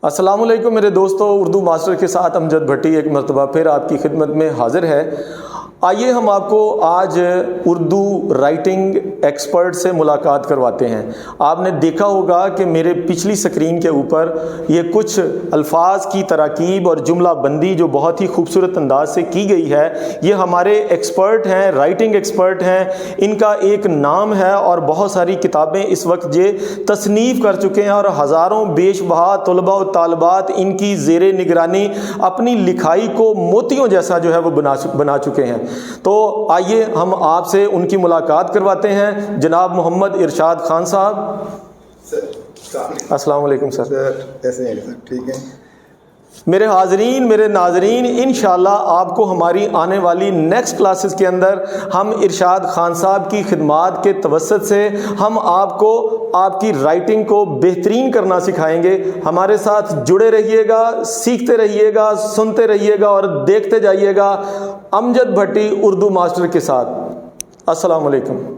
السلام علیکم میرے دوستو، اردو ماسٹر کے ساتھ امجد بھٹی ایک مرتبہ پھر آپ کی خدمت میں حاضر ہے۔ آئیے ہم آپ کو آج اردو رائٹنگ ایکسپرٹ سے ملاقات کرواتے ہیں۔ آپ نے دیکھا ہوگا کہ میرے پچھلی سکرین کے اوپر یہ کچھ الفاظ کی تراکیب اور جملہ بندی جو بہت ہی خوبصورت انداز سے کی گئی ہے، یہ ہمارے ایکسپرٹ ہیں، رائٹنگ ایکسپرٹ ہیں، ان کا ایک نام ہے اور بہت ساری کتابیں اس وقت یہ تصنیف کر چکے ہیں اور ہزاروں بیش بہا طلباء و طالبات ان کی زیر نگرانی اپنی لکھائی کو موتیوں جیسا جو ہے وہ بنا چکے ہیں۔ تو آئیے ہم آپ سے ان کی ملاقات کرواتے ہیں۔ جناب محمد ارشاد خان صاحب، السلام علیکم سر۔ کیسے ہیں سر؟ ٹھیک ہے میرے حاضرین، میرے ناظرین، انشاءاللہ آپ کو ہماری آنے والی نیکسٹ کلاسز کے اندر ہم ارشاد خان صاحب کی خدمات کے توسط سے ہم آپ کو آپ کی رائٹنگ کو بہترین کرنا سکھائیں گے۔ ہمارے ساتھ جڑے رہیے گا، سیکھتے رہیے گا، سنتے رہیے گا اور دیکھتے جائیے گا امجد بھٹی اردو ماسٹر کے ساتھ۔ السلام علیکم۔